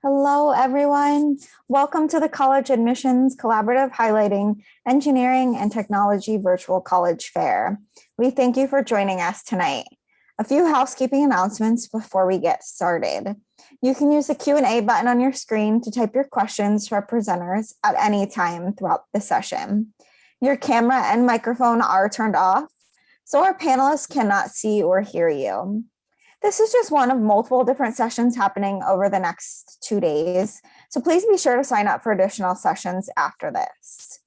Hello, everyone. Welcome to the College Admissions Collaborative highlighting Engineering and Technology Virtual College Fair. We thank you for joining us tonight. A few housekeeping announcements before we get started. You can use the Q&A button on your screen to type your questions to our presenters at any time throughout the session. Your camera and microphone are turned off, so our panelists cannot see or hear you. This is just one of multiple different sessions happening over the next 2 days, so please be sure to sign up for additional sessions after this.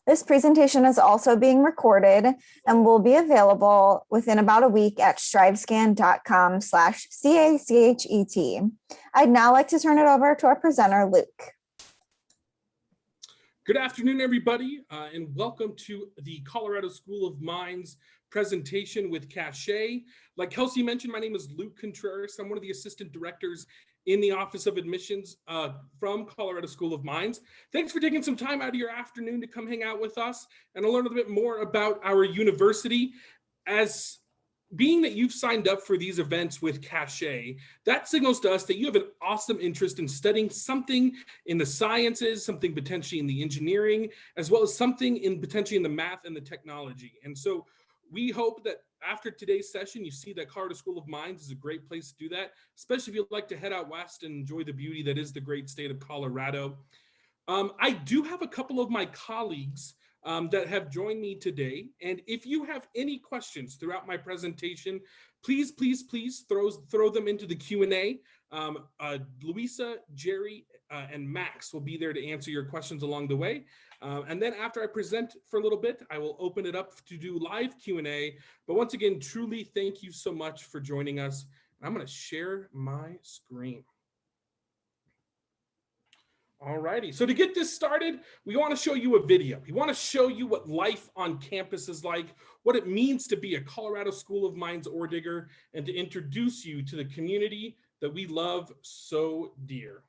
This presentation is also being recorded and will be available within about a week at strivescan.com/CACHET. I'd now like to turn it over to our presenter, Luke. Good afternoon, everybody, and welcome to the Colorado School of Mines presentation with CACHET. Like Kelsey mentioned, my name is Luke Contreras. I'm one of the assistant directors in the Office of Admissions from Colorado School of Mines. Thanks for taking some time out of your afternoon to come hang out with us and learn a little bit more about our university. As being that you've signed up for these events with CACHET, that signals to us that you have an awesome interest in studying something in the sciences, something potentially in the engineering, as well as something in potentially in the math and the technology. And so we hope that after today's session, you see that Colorado School of Mines is a great place to do that, especially if you'd like to head out west and enjoy the beauty that is the great state of Colorado. I do have a couple of my colleagues that have joined me today. And if you have any questions throughout my presentation, please throw them into the Q&A. Louisa, Jerry, and Max will be there to answer your questions along the way. And then after I present for a little bit, I will open it up to do live Q&A. But once again, truly thank you so much for joining us. I'm going to share my screen. All righty, so to get this started, we want to show you a video. We want to show you what life on campus is like, what it means to be a Colorado School of Mines ore digger, and to introduce you to the community that we love so dear.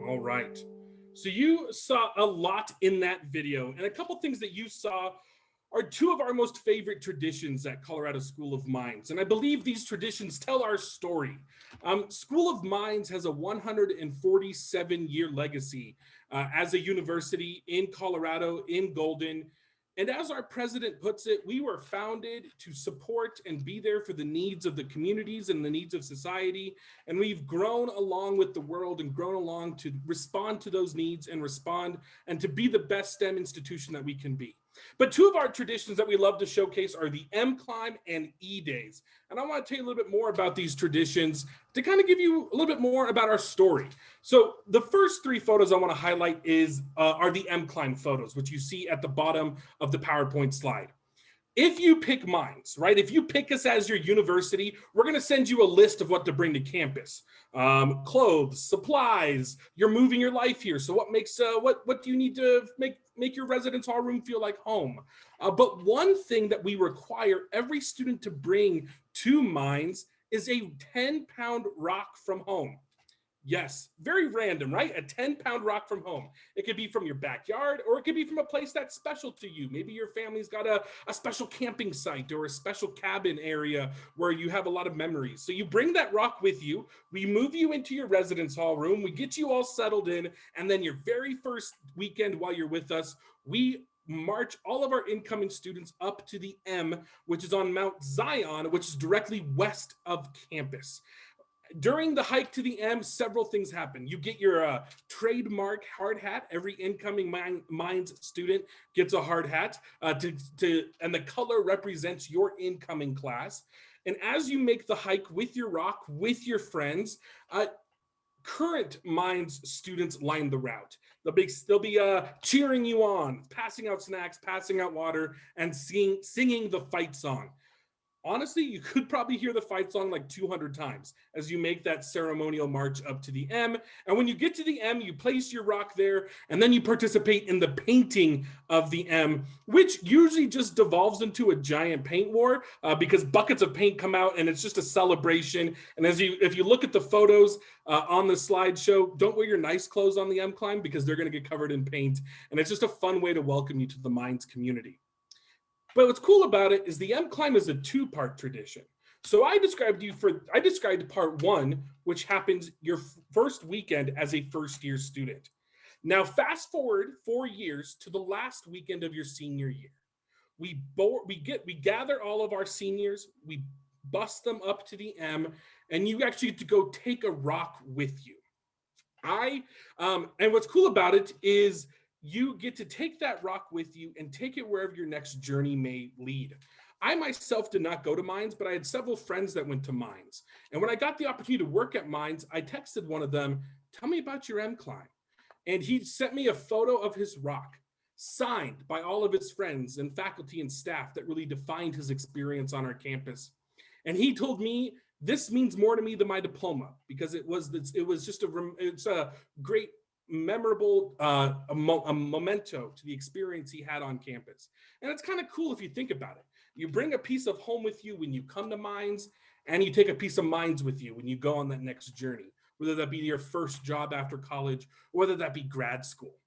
All right, so you saw a lot in that video, and a couple things that you saw are two of our most favorite traditions at Colorado School of Mines, and I believe these traditions tell our story. School of Mines has a 147-year legacy as a university in Colorado, in Golden. And as our president puts it, we were founded to support and be there for the needs of the communities and the needs of society. And we've grown along with the world and grown along to respond to those needs and respond and to be the best STEM institution that we can be. But two of our traditions that we love to showcase are the M-Climb and E-Days. And I want to tell you a little bit more about these traditions to kind of give you a little bit more about our story. So the first three photos I want to highlight are the M-Climb photos, which you see at the bottom of the PowerPoint slide. if you pick Minds, right? If you pick us as your university, we're going to send you a list of what to bring to campus. Clothes, supplies, you're moving your life here. So what makes, what do you need to make your residence hall room feel like home? But one thing that we require every student to bring to Minds is a 10-pound rock from home. Yes, very random, right? A 10-pound rock from home. It could be from your backyard, or it could be from a place that's special to you. Maybe your family's got a special camping site or a special cabin area where you have a lot of memories. So you bring that rock with you. We move you into your residence hall room. We get you all settled in. And then your very first weekend while you're with us, we march all of our incoming students up to the M, which is on Mount Zion, which is directly west of campus. During the hike to the M, several things happen. You get your trademark hard hat. Every incoming Minds student gets a hard hat, and the color represents your incoming class. And as you make the hike with your rock, with your friends, current Minds students line the route. They'll be cheering you on, passing out snacks, passing out water, and singing the fight song. Honestly, you could probably hear the fight song like 200 times as you make that ceremonial march up to the M. And when you get to the M, you place your rock there, and then you participate in the painting of the M, which usually just devolves into a giant paint war because buckets of paint come out, and it's just a celebration. And if you look at the photos on the slideshow, don't wear your nice clothes on the M climb because they're going to get covered in paint. And it's just a fun way to welcome you to the Minds community. But what's cool about it is the M climb is a two-part tradition. So I described part one, which happens your first weekend as a first-year student. Now, fast forward 4 years to the last weekend of your senior year. We gather all of our seniors, we bust them up to the M, and you actually get to go take a rock with you. And what's cool about it is you get to take that rock with you and take it wherever your next journey may lead. I myself did not go to Minds, but I had several friends that went to Minds. And when I got the opportunity to work at Minds, I texted one of them, "Tell me about your M climb." And he sent me a photo of his rock, signed by all of his friends and faculty and staff that really defined his experience on our campus. And he told me, "This means more to me than my diploma," because it's a great memorable a memento to the experience he had on campus. And it's kind of cool if you think about it. You bring a piece of home with you when you come to Minds, and you take a piece of Minds with you when you go on that next journey, whether that be your first job after college, or whether that be grad school.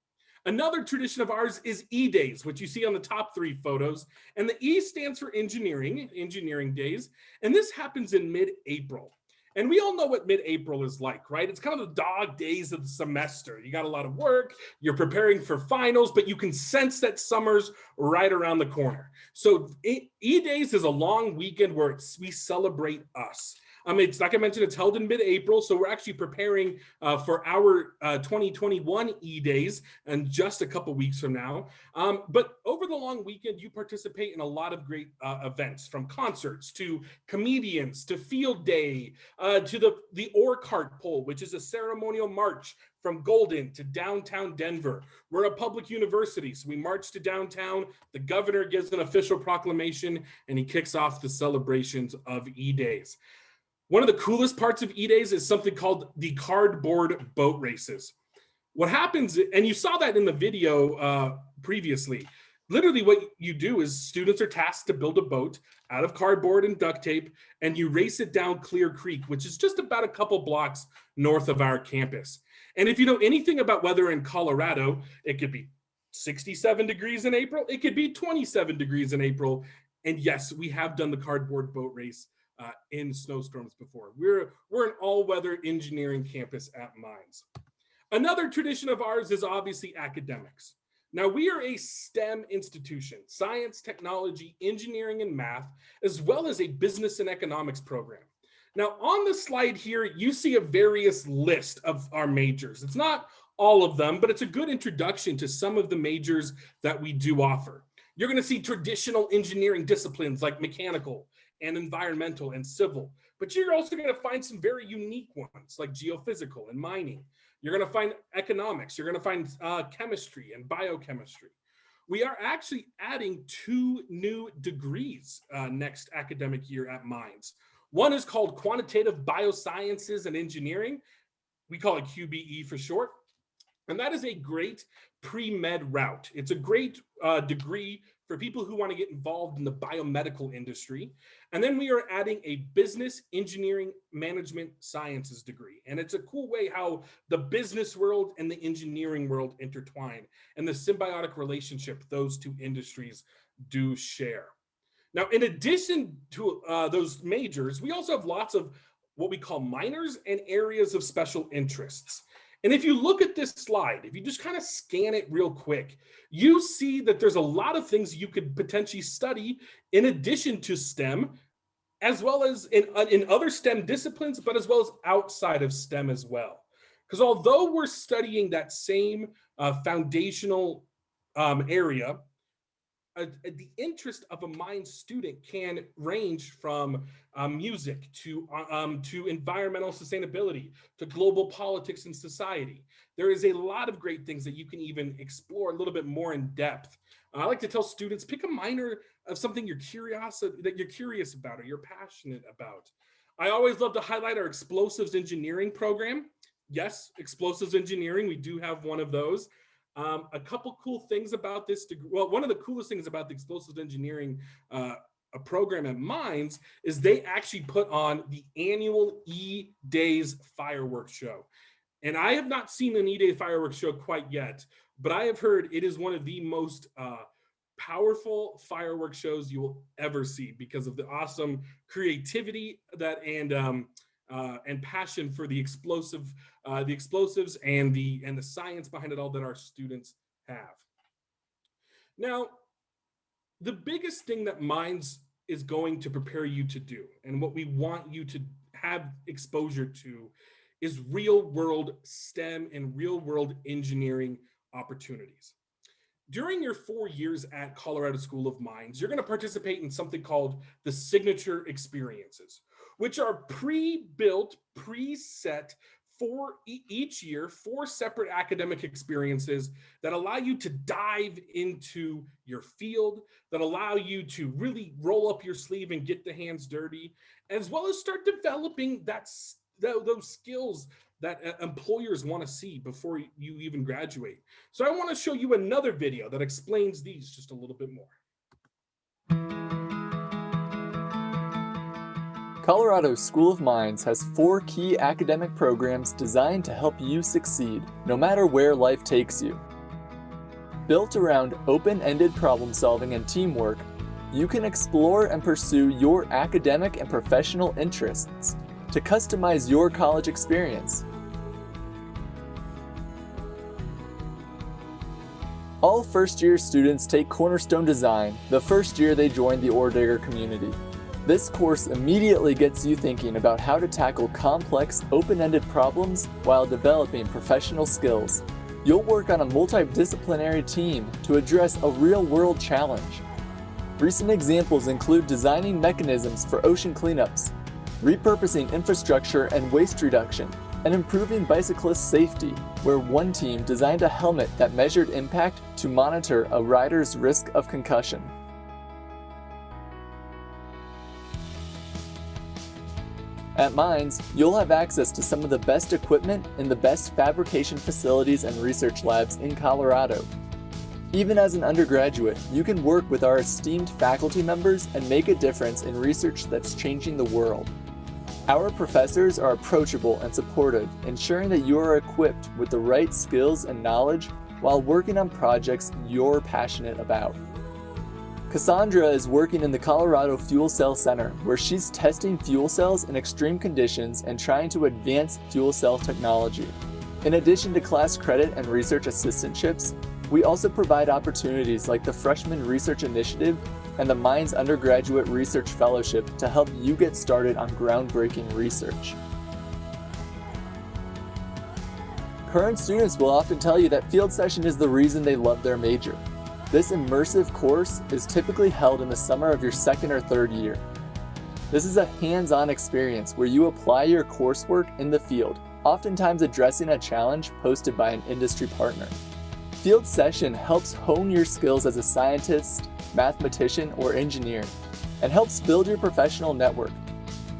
Another tradition of ours is E-Days, which you see on the top three photos. And the E stands for engineering days. And this happens in mid-April. And we all know what mid-April is like, right? It's kind of the dog days of the semester. You got a lot of work, you're preparing for finals, but you can sense that summer's right around the corner. So E-Days is a long weekend where we celebrate us. It's like I mentioned, it's held in mid-April, so we're actually preparing for our 2021 E-Days in just a couple weeks from now. But over the long weekend, you participate in a lot of great events, from concerts to comedians to field day to the Ore Cart Pull, which is a ceremonial march from Golden to downtown Denver. We're a public university, so we march to downtown. The governor gives an official proclamation, and he kicks off the celebrations of E-Days. One of the coolest parts of E-Days is something called the cardboard boat races. What happens, and you saw that in the video previously, literally what you do is students are tasked to build a boat out of cardboard and duct tape, and you race it down Clear Creek, which is just about a couple blocks north of our campus. And if you know anything about weather in Colorado, it could be 67 degrees in April, it could be 27 degrees in April. And yes, we have done the cardboard boat race in snowstorms before. We're an all-weather engineering campus at Minds. Another tradition of ours is obviously academics. Now, we are a STEM institution: science, technology, engineering, and math, as well as a business and economics program. Now, on the slide here, you see a various list of our majors. It's not all of them, but it's a good introduction to some of the majors that we do offer. You're going to see traditional engineering disciplines like mechanical and environmental and civil, but you're also going to find some very unique ones like geophysical and mining. You're going to find economics, you're going to find chemistry and biochemistry. we are actually adding 2 new degrees next academic year at Mines. One is called Quantitative Biosciences and Engineering. We call it QBE for short. And that is a great pre-med route. It's a great degree for people who want to get involved in the biomedical industry. And then we are adding a business engineering management sciences degree. And it's a cool way how the business world and the engineering world intertwine and the symbiotic relationship those two industries do share. Now, in addition to those majors, we also have lots of what we call minors and areas of special interests. And if you look at this slide, if you just kind of scan it real quick, you see that there's a lot of things you could potentially study in addition to STEM, as well as in other STEM disciplines, but as well as outside of STEM as well. Because although we're studying that same foundational area, the interest of a Mines student can range from music to environmental sustainability to global politics and society. There is a lot of great things that you can even explore a little bit more in depth. I like to tell students, pick a minor of something you're curious about or you're passionate about. I always love to highlight our explosives engineering program. Yes, explosives engineering, we do have one of those. A couple cool things about this degree. Well, one of the coolest things about the explosives engineering program at Mines is they actually put on the annual E-Days fireworks show. And I have not seen an E-Day fireworks show quite yet, but I have heard it is one of the most powerful fireworks shows you will ever see because of the awesome creativity and passion for the explosives and the science behind it all that our students have. Now, the biggest thing that Mines is going to prepare you to do, and what we want you to have exposure to, is real-world STEM and real-world engineering opportunities. During your 4 years at Colorado School of Mines, you're going to participate in something called the Signature Experiences, which are pre-built, preset for each year, 4 separate academic experiences that allow you to dive into your field, that allow you to really roll up your sleeve and get the hands dirty, as well as start developing those skills that employers want to see before you even graduate. So I want to show you another video that explains these just a little bit more. Colorado School of Mines has 4 key academic programs designed to help you succeed, no matter where life takes you. Built around open-ended problem solving and teamwork, you can explore and pursue your academic and professional interests to customize your college experience. All first-year students take Cornerstone Design the first year they join the Ore Digger community. This course immediately gets you thinking about how to tackle complex, open-ended problems while developing professional skills. You'll work on a multidisciplinary team to address a real-world challenge. Recent examples include designing mechanisms for ocean cleanups, repurposing infrastructure and waste reduction, and improving bicyclist safety, where one team designed a helmet that measured impact to monitor a rider's risk of concussion. At Mines, you'll have access to some of the best equipment in the best fabrication facilities and research labs in Colorado. Even as an undergraduate, you can work with our esteemed faculty members and make a difference in research that's changing the world. Our professors are approachable and supportive, ensuring that you are equipped with the right skills and knowledge while working on projects you're passionate about. Cassandra is working in the Colorado Fuel Cell Center, where she's testing fuel cells in extreme conditions and trying to advance fuel cell technology. In addition to class credit and research assistantships, we also provide opportunities like the Freshman Research Initiative and the Mines Undergraduate Research Fellowship to help you get started on groundbreaking research. Current students will often tell you that field session is the reason they love their major. This immersive course is typically held in the summer of your 2nd or 3rd year. This is a hands-on experience where you apply your coursework in the field, oftentimes addressing a challenge posted by an industry partner. Field Session helps hone your skills as a scientist, mathematician, or engineer, and helps build your professional network.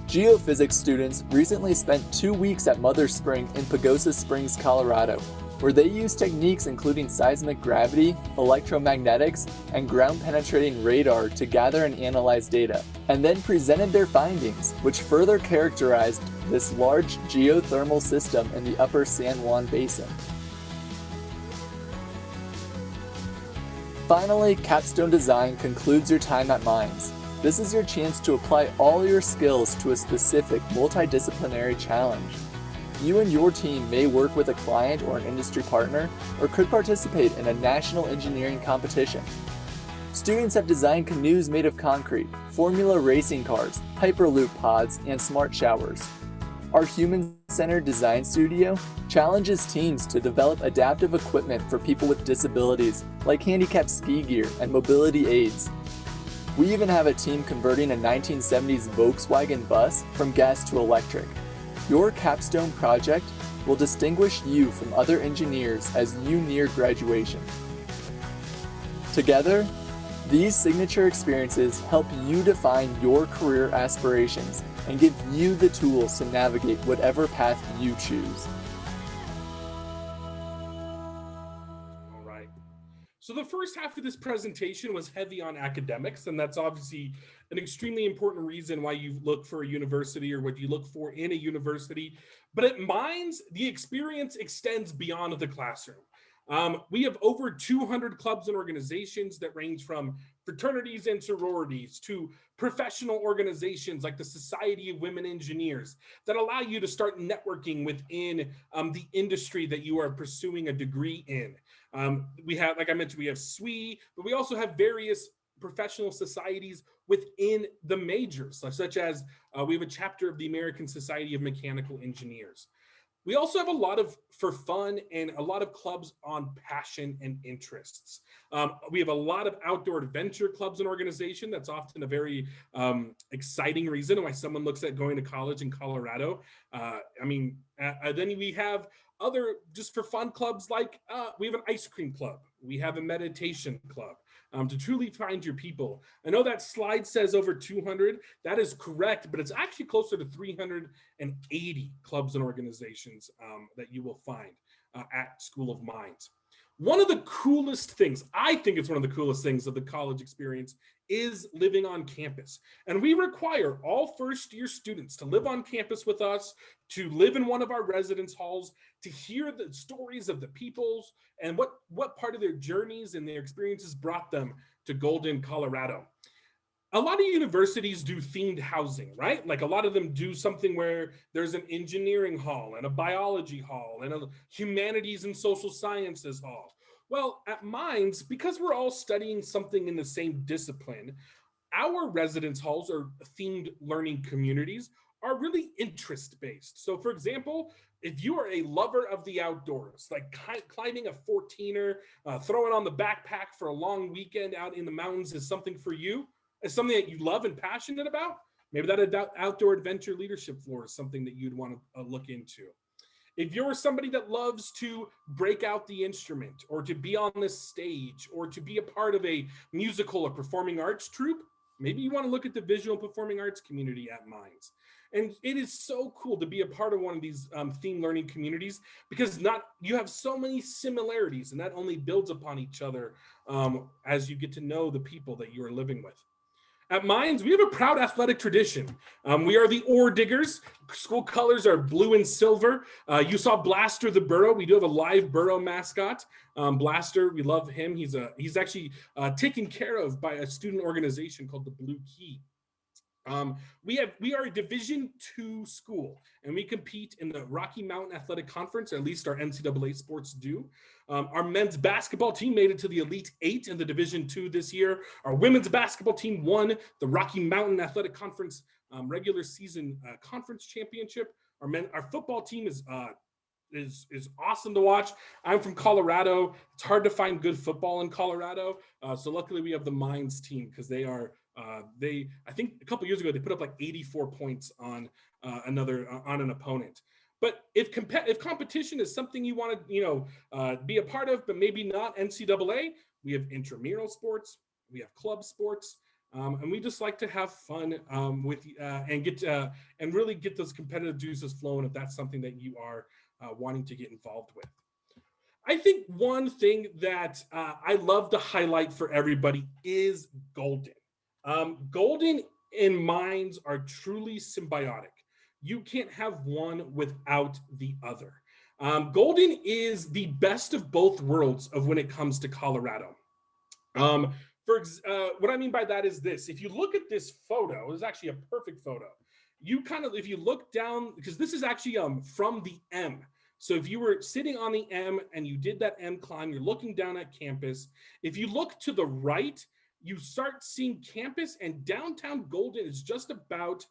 Geophysics students recently spent 2 weeks at Mother Spring in Pagosa Springs, Colorado, where they used techniques including seismic gravity, electromagnetics, and ground-penetrating radar to gather and analyze data, and then presented their findings, which further characterized this large geothermal system in the upper San Juan Basin. Finally, Capstone Design concludes your time at Mines. This is your chance to apply all your skills to a specific multidisciplinary challenge. You and your team may work with a client or an industry partner, or could participate in a national engineering competition. Students have designed canoes made of concrete, formula racing cars, Hyperloop pods, and smart showers. Our human-centered design studio challenges teams to develop adaptive equipment for people with disabilities, like handicapped ski gear and mobility aids. We even have a team converting a 1970s Volkswagen bus from gas to electric. Your capstone project will distinguish you from other engineers as you near graduation. Together, these signature experiences help you define your career aspirations and give you the tools to navigate whatever path you choose. All right. So the first half of this presentation was heavy on academics, and that's obviously an extremely important reason why you look for a university or what you look for in a university. But at Mines, the experience extends beyond the classroom. We have over 200 clubs and organizations that range from fraternities and sororities to professional organizations like the Society of Women Engineers that allow you to start networking within the industry that you are pursuing a degree in. We have, like I mentioned, we have SWE, but we also have various professional societies within the majors, such as we have a chapter of the American Society of Mechanical Engineers. We also have a lot of for fun and a lot of clubs on passion and interests. We have a lot of outdoor adventure clubs and organization. That's often a very exciting reason why someone looks at going to college in Colorado. Then we have other just for fun clubs like we have an ice cream club. We have a meditation club. To truly find your people. I know that slide says over 200. That is correct, but it's actually closer to 380 clubs and organizations that you will find at School of Mines. One of the coolest things, I think it's one of the coolest things of the college experience, is living on campus. And we require all first-year students to live on campus with us, to live in one of our residence halls, to hear the stories of the peoples and what part of their journeys and their experiences brought them to Golden, Colorado. A lot of universities do themed housing, right? Like a lot of them do something where there's an engineering hall and a biology hall and a humanities and social sciences hall. Well, at Mines, because we're all studying something in the same discipline, our residence halls or themed learning communities are really interest-based. So for example, if you are a lover of the outdoors, like climbing a 14er, throwing on the backpack for a long weekend out in the mountains is something for you, is something that you love and passionate about, maybe that outdoor adventure leadership floor is something that you'd want to look into. If you're somebody that loves to break out the instrument or to be on the stage or to be a part of a musical or performing arts troupe, maybe you want to look at the visual performing arts community at Mines. And it is so cool to be a part of one of these theme learning communities because you have so many similarities and that only builds upon each other as you get to know the people that you are living with. At Mines, we have a proud athletic tradition. We are the Ore Diggers. School colors are blue and silver. You saw Blaster the Burro. We do have a live burro mascot. Blaster, we love him. He's actually taken care of by a student organization called the Blue Key. We are a Division II school, and we compete in the Rocky Mountain Athletic Conference, or at least our NCAA sports do. Our men's basketball team made it to the Elite Eight in the Division II this year. Our women's basketball team won the Rocky Mountain Athletic Conference regular season conference championship. Our football team is awesome to watch. I'm from Colorado. It's hard to find good football in Colorado. So luckily we have the Mines team because they are I think a couple years ago they put up like 84 points on an opponent. But if competition is something you want to, be a part of, but maybe not NCAA, we have intramural sports, we have club sports, and we just like to have fun with and really get those competitive juices flowing if that's something that you are wanting to get involved with. I think one thing that I love to highlight for everybody is Golden. Golden and Minds are truly symbiotic. You can't have one without the other. Golden is the best of both worlds of when it comes to Colorado. What I mean by that is this: if you look at this photo, this is actually a perfect photo. If you look down, because this is actually from the M. So if you were sitting on the M and you did that M climb, you're looking down at campus. If you look to the right, you start seeing campus, and downtown Golden is just about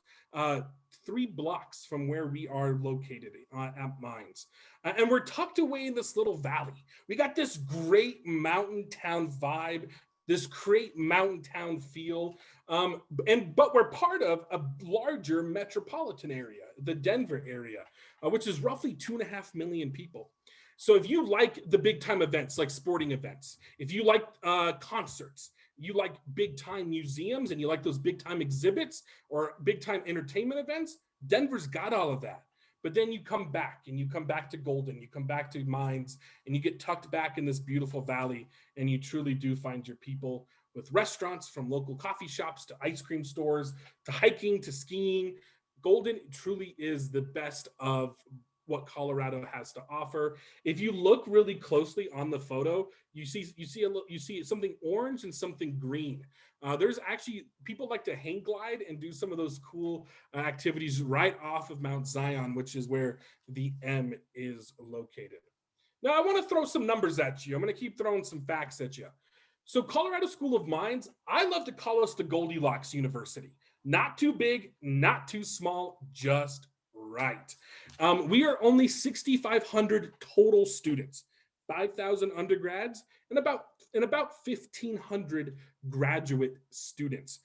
3 blocks from where we are located at Mines. And we're tucked away in this little valley. We got this great mountain town vibe, this great mountain town feel. But we're part of a larger metropolitan area, the Denver area, which is roughly 2.5 million people. So if you like the big time events, like sporting events, if you like concerts, you like big time museums, and you like those big time exhibits or big time entertainment events, Denver's got all of that. But then you come back to Golden, you come back to Mines, and you get tucked back in this beautiful valley, and you truly do find your people with restaurants, from local coffee shops to ice cream stores to hiking to skiing. Golden truly is the best of what Colorado has to offer. If you look really closely on the photo, you see something orange and something green. There's actually, people like to hang glide and do some of those cool activities right off of Mount Zion, which is where the M is located. Now, I want to throw some numbers at you. I'm going to keep throwing some facts at you. So Colorado School of Mines, I love to call us the Goldilocks University. Not too big, not too small, just right. We are only 6,500 total students, 5,000 undergrads, and about 1,500 graduate students.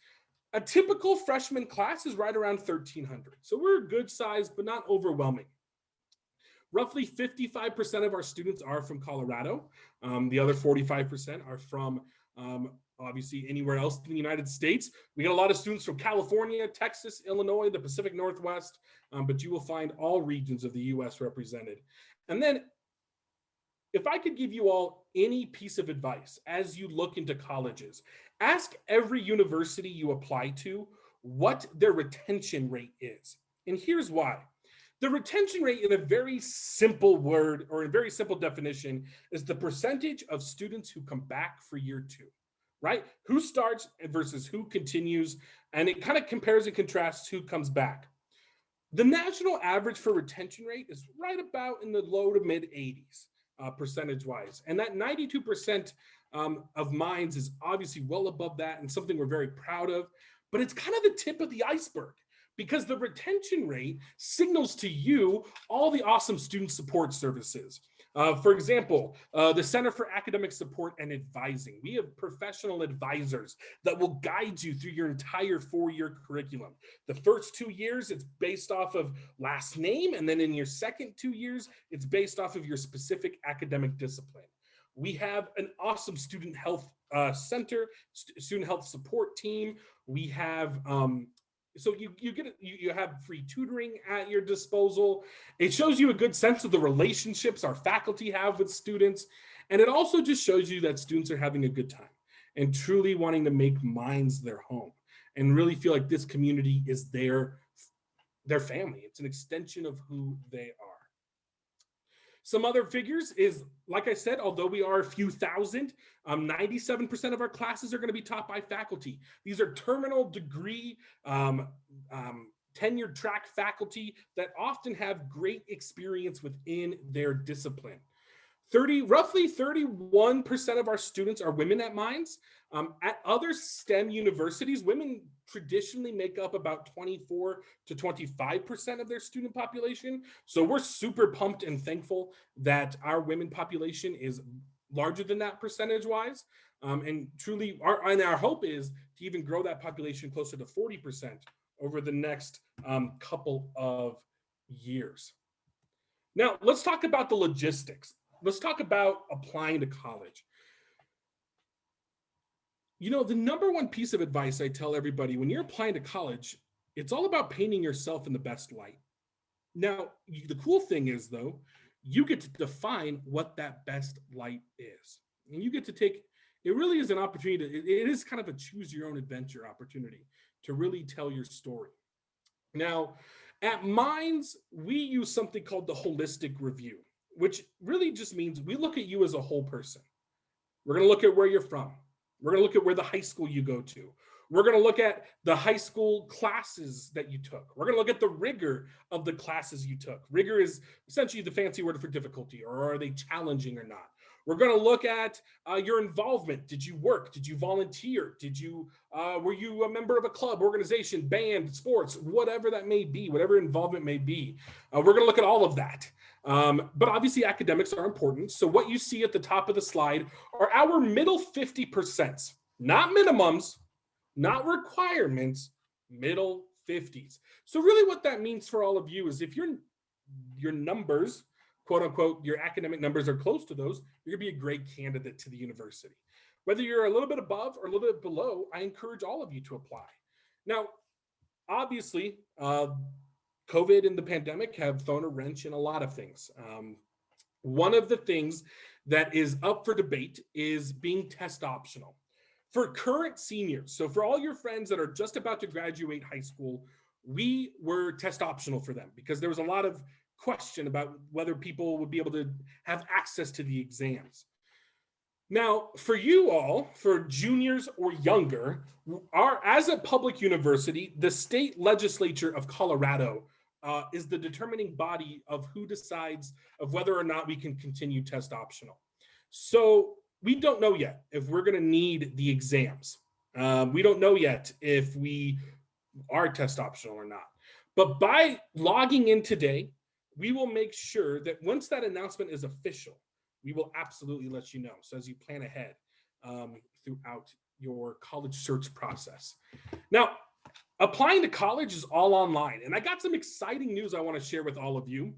A typical freshman class is right around 1,300. So we're a good size, but not overwhelming. Roughly 55% of our students are from Colorado. The other 45% are from obviously anywhere else in the United States. We get a lot of students from California, Texas, Illinois, the Pacific Northwest, but you will find all regions of the US represented. And then if I could give you all any piece of advice as you look into colleges, ask every university you apply to what their retention rate is. And here's why. The retention rate, in a very simple word or a very simple definition, is the percentage of students who come back for year 2, right? Who starts versus who continues, and it kind of compares and contrasts who comes back. The national average for retention rate is right about in the low to mid 80s percentage-wise, and that 92% of Mines is obviously well above that and something we're very proud of, but it's kind of the tip of the iceberg, because the retention rate signals to you all the awesome student support services. For example, the Center for Academic Support and Advising. We have professional advisors that will guide you through your entire 4-year curriculum. The first 2 years, it's based off of last name, and then in your second 2 years, it's based off of your specific academic discipline. We have an awesome student health center, student health support team. We have so you have free tutoring at your disposal. It shows you a good sense of the relationships our faculty have with students, and it also just shows you that students are having a good time and truly wanting to make Mines their home and really feel like this community is their family. It's an extension of who they are. Some other figures is, like I said, although we are a few thousand, 97% of our classes are going to be taught by faculty. These are terminal degree, tenured track faculty that often have great experience within their discipline. Roughly 31% of our students are women at Mines. At other STEM universities, women traditionally make up about 24 to 25% of their student population. So we're super pumped and thankful that our women population is larger than that percentage-wise. And truly, our hope is to even grow that population closer to 40% over the next couple of years. Now, let's talk about the logistics. Let's talk about applying to college. You know, the number one piece of advice I tell everybody when you're applying to college, it's all about painting yourself in the best light. Now, the cool thing is, though, you get to define what that best light is. And you get to take, it really is an opportunity, it is kind of a choose your own adventure opportunity to really tell your story. Now, at Minds, we use something called the holistic review, which really just means we look at you as a whole person. We're going to look at where you're from. We're going to look at where the high school you go to. We're going to look at the high school classes that you took. We're going to look at the rigor of the classes you took. Rigor is essentially the fancy word for difficulty, or are they challenging or not? We're going to look at your involvement. Did you work? Did you volunteer? Were you a member of a club, organization, band, sports, whatever that may be, whatever involvement may be? We're going to look at all of that. But obviously academics are important. So what you see at the top of the slide are our middle 50%, not minimums, not requirements, middle 50s. So really what that means for all of you is if your numbers, quote unquote, your academic numbers are close to those, you're gonna be a great candidate to the university. Whether you're a little bit above or a little bit below, I encourage all of you to apply. Now, obviously, COVID and the pandemic have thrown a wrench in a lot of things. One of the things that is up for debate is being test optional. For current seniors, so for all your friends that are just about to graduate high school, we were test optional for them because there was a lot of question about whether people would be able to have access to the exams. Now, for you all, for juniors or younger, as a public university, the state legislature of Colorado is the determining body of who decides of whether or not we can continue test optional. So we don't know yet if we're going to need the exams. We don't know yet if we are test optional or not. But by logging in today, we will make sure that once that announcement is official, we will absolutely let you know. So as you plan ahead throughout your college search process. Now, applying to college is all online. And I got some exciting news I want to share with all of you.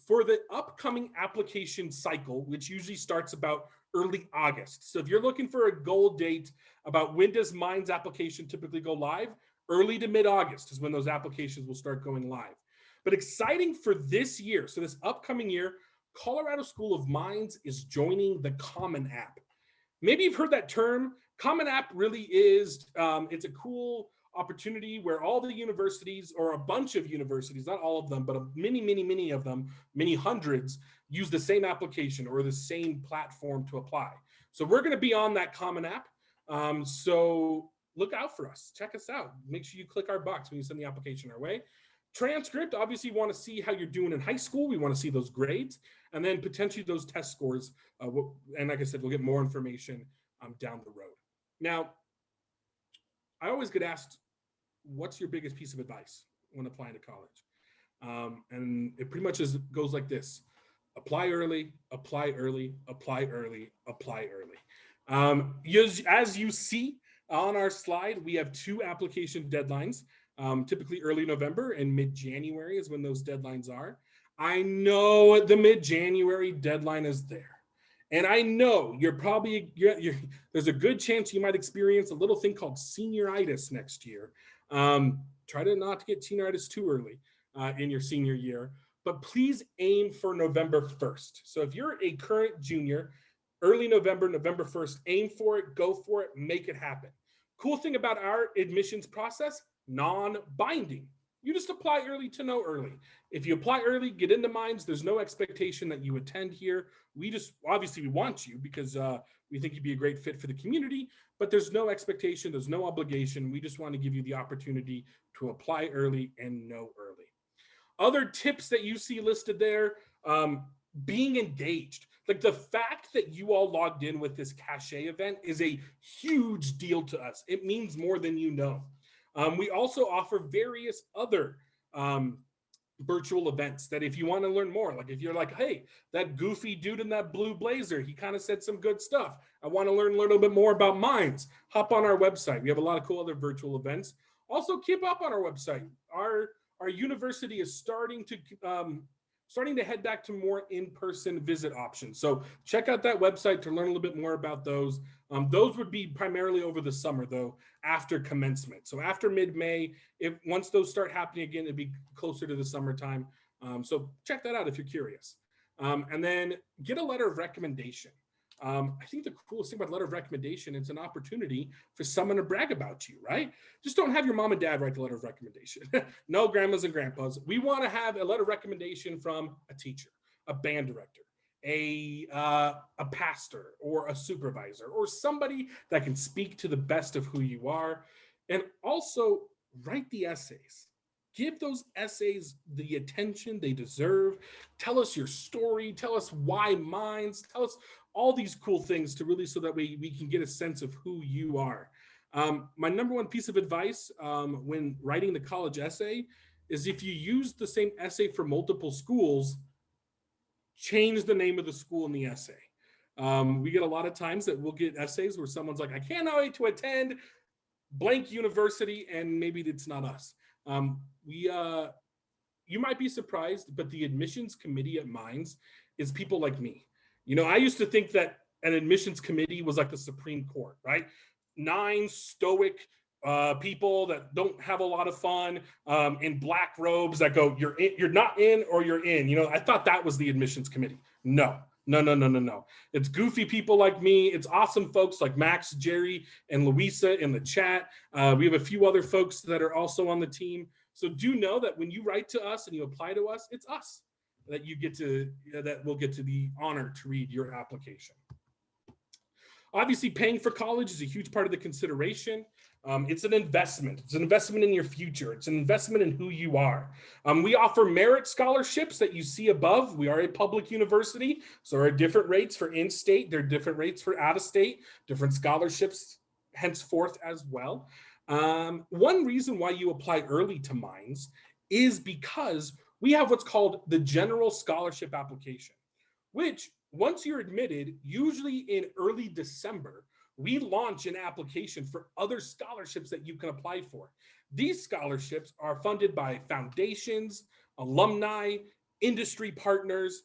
For the upcoming application cycle, which usually starts about early August. So if you're looking for a goal date about when does Minds application typically go live, early to mid-August is when those applications will start going live. But exciting for this year, so this upcoming year, Colorado School of Minds is joining the Common App. Maybe you've heard that term. Common App really is, it's a cool opportunity where all the universities, or a bunch of universities, not all of them, but many of them, many hundreds, use the same application or the same platform to apply. So we're going to be on that Common App. So look out for us. Check us out. Make sure you click our box when you send the application our way. Transcript, obviously you want to see how you're doing in high school. We want to see those grades and then potentially those test scores. And like I said, we'll get more information down the road. Now, I always get asked, what's your biggest piece of advice when applying to college? And it pretty much goes like this: apply early, apply early, apply early, apply early. As you see on our slide, we have 2 application deadlines. Typically early November and mid-January is when those deadlines are. I know the mid-January deadline is there. And I know there's a good chance you might experience a little thing called senioritis next year. Try to not get senioritis too early in your senior year, but please aim for November 1st. So if you're a current junior, early November, November 1st, aim for it, go for it, make it happen. Cool thing about our admissions process, non-binding. You just apply early to know early. If you apply early, get into Minds, there's no expectation that you attend here. We want you because we think you'd be a great fit for the community, but there's no expectation, there's no obligation. We just want to give you the opportunity to apply early and know early. Other tips that you see listed there, being engaged. Like the fact that you all logged in with this CACHET event is a huge deal to us. It means more than you know. We also offer various other virtual events that if you want to learn more, like if you're like, hey, that goofy dude in that blue blazer, he kind of said some good stuff. I want to learn a little bit more about Minds. Hop on our website. We have a lot of cool other virtual events. Also, keep up on our website. Our our university is starting to head back to more in-person visit options. So check out that website to learn a little bit more about those. Those would be primarily over the summer, though, after commencement. So after mid-May, once those start happening again, it'd be closer to the summertime. So check that out if you're curious. And then get a letter of recommendation. I think the coolest thing about letter of recommendation, it's an opportunity for someone to brag about you, right? Just don't have your mom and dad write the letter of recommendation. No grandmas and grandpas. We want to have a letter of recommendation from a teacher, a band director, a pastor, or a supervisor, or somebody that can speak to the best of who you are. And also write the essays. Give those essays the attention they deserve. Tell us your story. Tell us why Minds. Tell us all these cool things to really, so that we can get a sense of who you are. My number one piece of advice when writing the college essay is, if you use the same essay for multiple schools, change the name of the school in the essay. We get a lot of times that we'll get essays where someone's like, I can't wait to attend blank university, and maybe it's not us. You might be surprised, but the admissions committee at Minds is people like me. You know, I used to think that an admissions committee was like the Supreme Court, right? 9 stoic people that don't have a lot of fun in black robes that go, you're not in or you're in. You know, I thought that was the admissions committee. No. It's goofy people like me. It's awesome folks like Max, Jerry, and Louisa in the chat. We have a few other folks that are also on the team. So do know that when you write to us and you apply to us, it's us that we'll get to the honor to read your application. Obviously, paying for college is a huge part of the consideration. It's an investment. It's an investment in your future. It's an investment in who you are. We offer merit scholarships that you see above. We are a public university, so there are different rates for in-state. There are different rates for out-of-state, different scholarships henceforth as well. One reason why you apply early to Minds is because we have what's called the general scholarship application, which once you're admitted, usually in early December, we launch an application for other scholarships that you can apply for. These scholarships are funded by foundations, alumni, industry partners,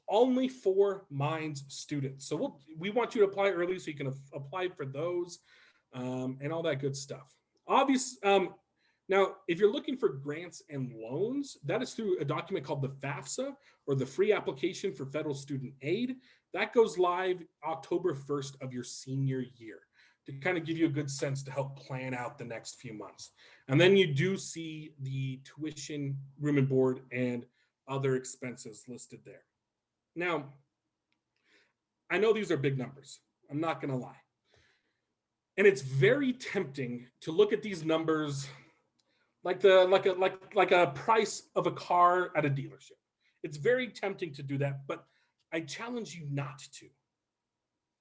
only for Minds students. So we want you to apply early so you can apply for those and all that good stuff. Now, if you're looking for grants and loans, that is through a document called the FAFSA, or the Free Application for Federal Student Aid. That goes live October 1st of your senior year to kind of give you a good sense to help plan out the next few months. And then you do see the tuition, room and board, and other expenses listed there. Now, I know these are big numbers. I'm not going to lie. And it's very tempting to look at these numbers like a price of a car at a dealership. It's very tempting to do that, but I challenge you not to.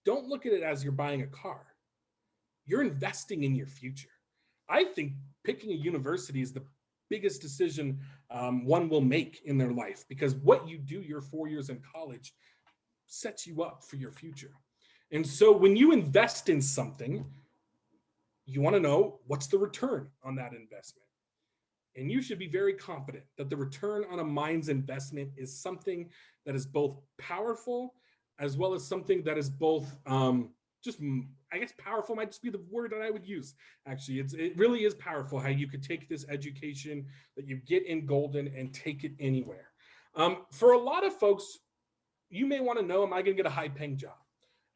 Don't look at it as you're buying a car. You're investing in your future. I think picking a university is the biggest decision one will make in their life, because what you do your 4 years in college sets you up for your future. And so when you invest in something, you want to know what's the return on that investment. And you should be very confident that the return on a Minds investment is something that is both powerful, as well as something that is both I guess powerful might just be the word that I would use. Actually, it really is powerful how you could take this education that you get in Golden and take it anywhere. For a lot of folks, you may want to know, am I going to get a high-paying job?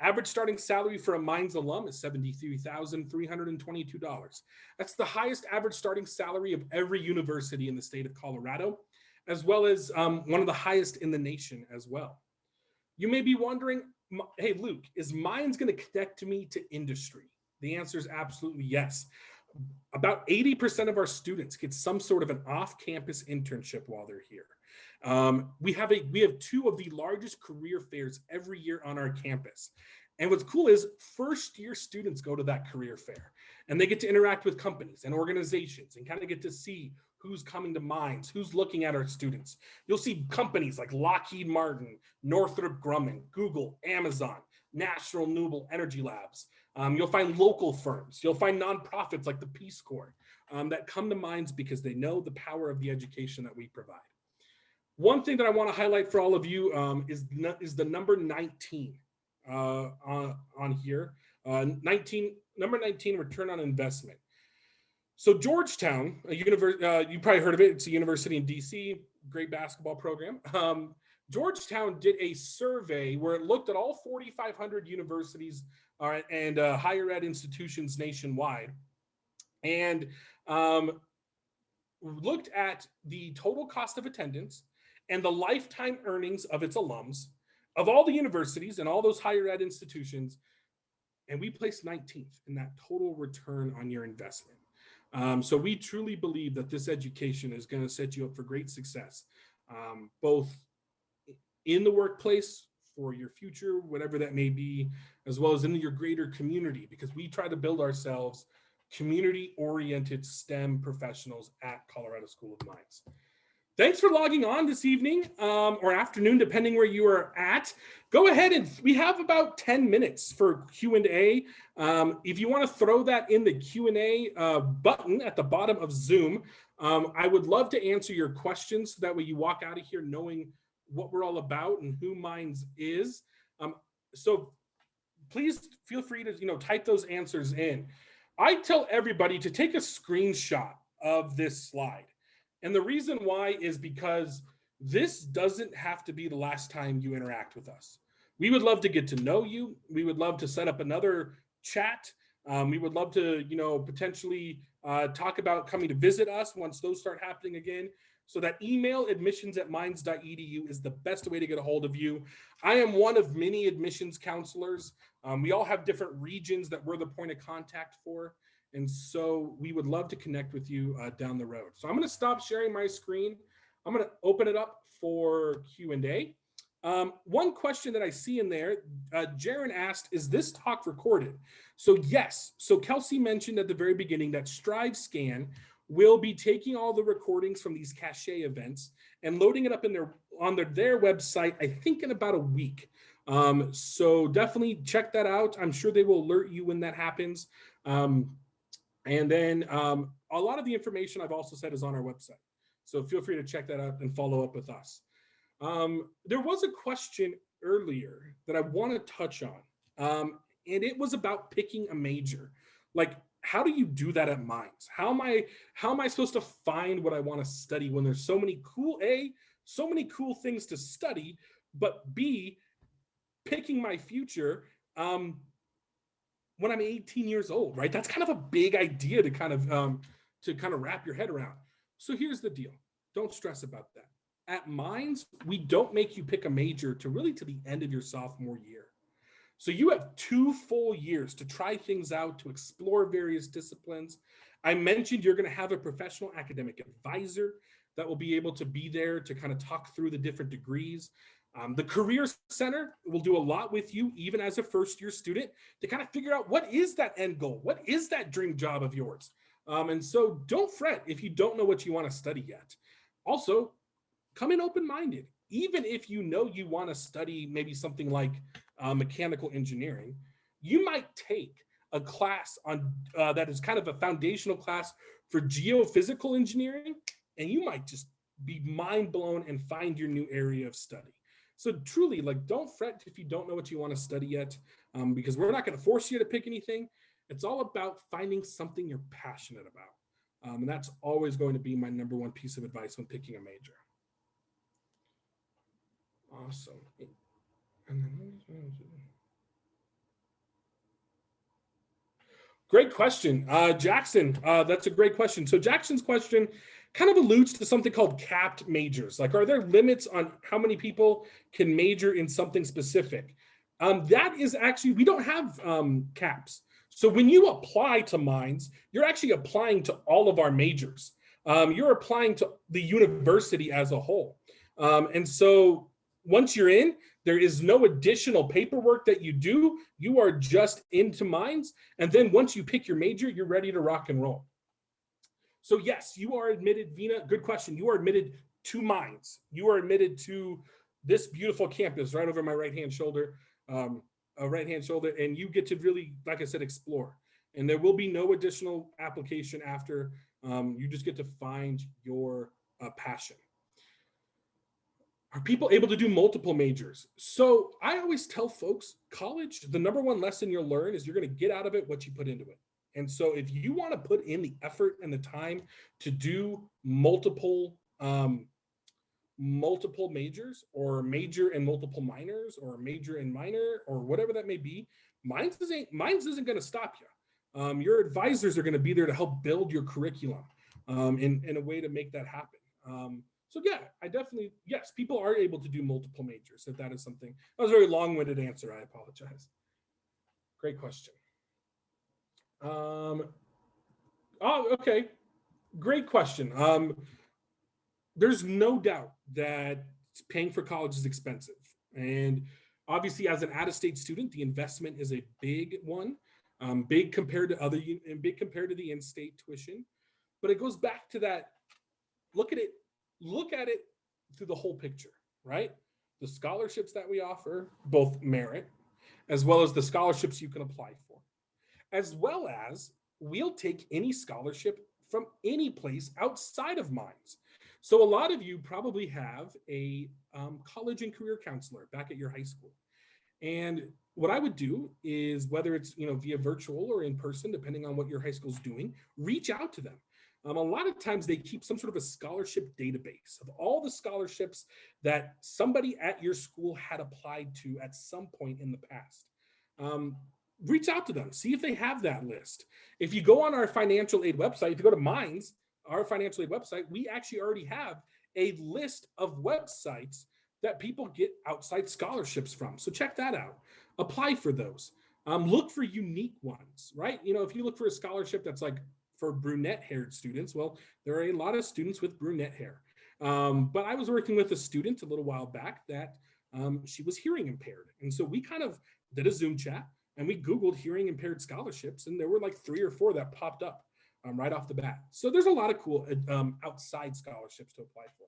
Average starting salary for a Minds alum is $73,322. That's the highest average starting salary of every university in the state of Colorado, as well as one of the highest in the nation as well. You may be wondering, hey, Luke, is Minds going to connect me to industry? The answer is absolutely yes. About 80% of our students get some sort of an off-campus internship while they're here. We have 2 of the largest career fairs every year on our campus. And what's cool is first-year students go to that career fair, and they get to interact with companies and organizations and kind of get to see who's coming to Minds, who's looking at our students. You'll see companies like Lockheed Martin, Northrop Grumman, Google, Amazon, national renewable energy labs. You'll find local firms. You'll find nonprofits like the Peace Corps that come to Mines because they know the power of the education that we provide. One thing that I want to highlight for all of you is the number 19 on here. Number 19, return on investment. So Georgetown, you probably heard of it. It's a university in DC, great basketball program. Georgetown did a survey where it looked at all 4,500 universities and higher ed institutions nationwide, and looked at the total cost of attendance and the lifetime earnings of its alums of all the universities and all those higher ed institutions. And we placed 19th in that total return on your investment. So we truly believe that this education is going to set you up for great success, both in the workplace for your future, whatever that may be, as well as in your greater community, because we try to build ourselves community-oriented STEM professionals at Colorado School of Mines. Thanks for logging on this evening or afternoon, depending where you are at. Go ahead, and we have about 10 minutes for Q&A. If you want to throw that in the Q&A button at the bottom of Zoom, I would love to answer your questions so that way you walk out of here knowing what we're all about and who Mines is. So please feel free to type those answers in. I tell everybody to take a screenshot of this slide. And the reason why is because this doesn't have to be the last time you interact with us. We would love to get to know you. We would love to set up another chat. We would love to, potentially talk about coming to visit us once those start happening again. So that email admissions@mines.edu is the best way to get a hold of you. I am one of many admissions counselors. We all have different regions that we're the point of contact for. And so we would love to connect with you down the road. So I'm going to stop sharing my screen. I'm going to open it up for Q&A. One question that I see in there, Jaron asked, is this talk recorded? So yes. So Kelsey mentioned at the very beginning that StriveScan will be taking all the recordings from these CACHET events and loading it up on their website, I think in about a week. So definitely check that out. I'm sure they will alert you when that happens. And then a lot of the information I've also said is on our website. So feel free to check that out and follow up with us. There was a question earlier that I want to touch on, and it was about picking a major. Like, how do you do that at Mines? How am I supposed to find what I want to study when there's so many cool things to study, but B, picking my future when I'm 18 years old, right? That's kind of a big idea to kind of wrap your head around. So here's the deal. Don't stress about that. At Mines, we don't make you pick a major to the end of your sophomore year. So you have 2 full years to try things out, to explore various disciplines. I mentioned you're going to have a professional academic advisor that will be able to be there to kind of talk through the different degrees. The Career Center will do a lot with you, even as a first-year student, to kind of figure out what is that end goal? What is that dream job of yours? And so don't fret if you don't know what you want to study yet. Also, come in open-minded. Even if you know you want to study maybe something like mechanical engineering, you might take a class on that is kind of a foundational class for geophysical engineering, and you might just be mind blown and find your new area of study. So truly, don't fret if you don't know what you want to study yet, because we're not going to force you to pick anything. It's all about finding something you're passionate about. And that's always going to be my number one piece of advice when picking a major. Awesome. Great question, Jackson. That's a great question. So Jackson's question kind of alludes to something called capped majors. Like, are there limits on how many people can major in something specific? That is actually, we don't have caps. So when you apply to Mines, you're actually applying to all of our majors. You're applying to the university as a whole. And so once you're in, there is no additional paperwork that you do. You are just into Mines. And then once you pick your major, you're ready to rock and roll. So yes, you are admitted, Vina, good question. You are admitted to Mines. You are admitted to this beautiful campus right over my right-hand shoulder. right-hand shoulder, and you get to really, like I said, explore. And there will be no additional application after. You just get to find your passion. Are people able to do multiple majors? So I always tell folks, college, the number one lesson you'll learn is you're going to get out of it what you put into it. And so if you want to put in the effort and the time to do multiple majors, or major and multiple minors, or major and minor, or whatever that may be, Mines isn't going to stop you. Your advisors are going to be there to help build your curriculum in a way to make that happen. So yeah, yes, people are able to do multiple majors if that is something. That was a very long-winded answer. I apologize. Great question. Okay, great question. There's no doubt that paying for college is expensive. And obviously as an out-of-state student, the investment is a big one, big compared to the in-state tuition. But it goes back to that, look at it through the whole picture, right? The scholarships that we offer, both merit, as well as the scholarships you can apply for, as well as we'll take any scholarship from any place outside of Mines. So a lot of you probably have a college and career counselor back at your high school. And what I would do is, whether it's via virtual or in person, depending on what your high school's doing, reach out to them. A lot of times they keep some sort of a scholarship database of all the scholarships that somebody at your school had applied to at some point in the past. Reach out to them, see if they have that list. If you go on our financial aid website, if you go to Mines, our financial aid website, we actually already have a list of websites that people get outside scholarships from. So check that out. Apply for those. Look for unique ones, right? If you look for a scholarship that's like for brunette-haired students, well, there are a lot of students with brunette hair. But I was working with a student a little while back that she was hearing impaired. And so we kind of did a Zoom chat and we Googled hearing impaired scholarships, and there were like 3 or 4 that popped up right off the bat. So there's a lot of cool outside scholarships to apply for.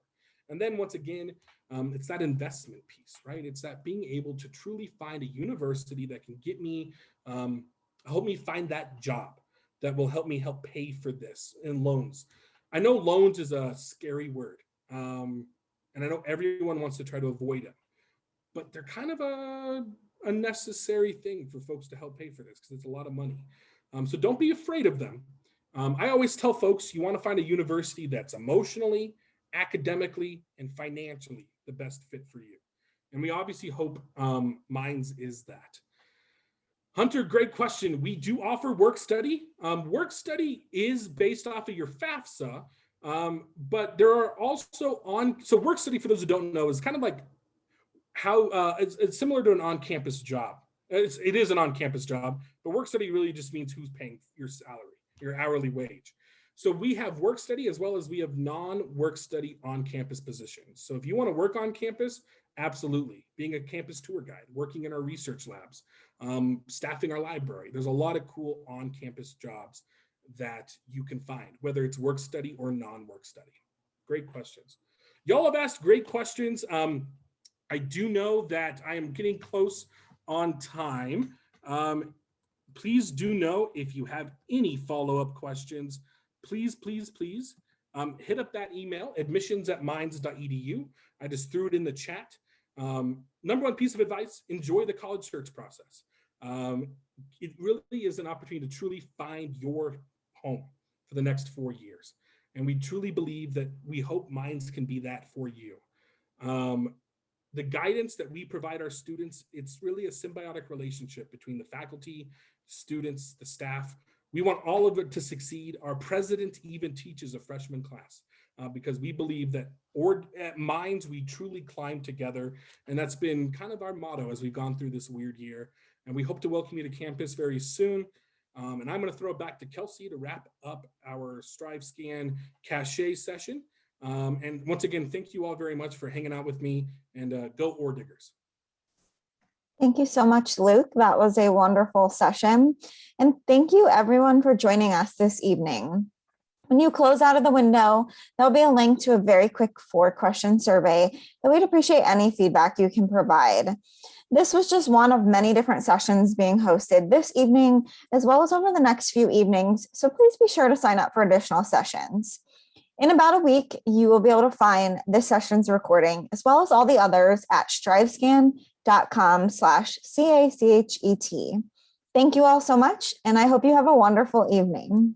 And then once again, it's that investment piece, right? It's that being able to truly find a university that can get me, help me find that job that will help me pay for this in loans. I know loans is a scary word. And I know everyone wants to try to avoid it, but they're kind of a necessary thing for folks to help pay for this, because it's a lot of money. So don't be afraid of them. I always tell folks, you want to find a university that's emotionally, academically, and financially the best fit for you. And we obviously hope Mines is that. Hunter, great question. We do offer work study. Work study is based off of your FAFSA, but there are also so work study, for those who don't know, is kind of like how it's similar to an on-campus job. It is an on-campus job, but work study really just means who's paying your salary, your hourly wage. So we have work study as well as we have non-work study on-campus positions. So if you want to work on campus, absolutely. Being a campus tour guide, working in our research labs, staffing our library. There's a lot of cool on-campus jobs that you can find, whether it's work study or non-work study. Great questions. Y'all have asked great questions. I do know that I am getting close on time. Please do know, if you have any follow-up questions, please hit up that email, admissions@mines.edu. I just threw it in the chat. Number one piece of advice, enjoy the college search process. It really is an opportunity to truly find your home for the next 4 years. And we truly believe that we hope Mines can be that for you. The guidance that we provide our students, it's really a symbiotic relationship between the faculty, students, the staff. We want all of it to succeed. Our president even teaches a freshman class because we believe that at Mines, we truly climb together. And that's been kind of our motto as we've gone through this weird year. And we hope to welcome you to campus very soon. And I'm going to throw it back to Kelsey to wrap up our Strive Scan CACHET session. And once again, thank you all very much for hanging out with me, and go Ore Diggers. Thank you so much, Luke. That was a wonderful session. And thank you everyone for joining us this evening. When you close out of the window, there'll be a link to a very quick 4-question survey that we'd appreciate any feedback you can provide. This was just one of many different sessions being hosted this evening, as well as over the next few evenings, so please be sure to sign up for additional sessions. In about a week, you will be able to find this session's recording, as well as all the others at strivescan.com/CACHET. Thank you all so much, and I hope you have a wonderful evening.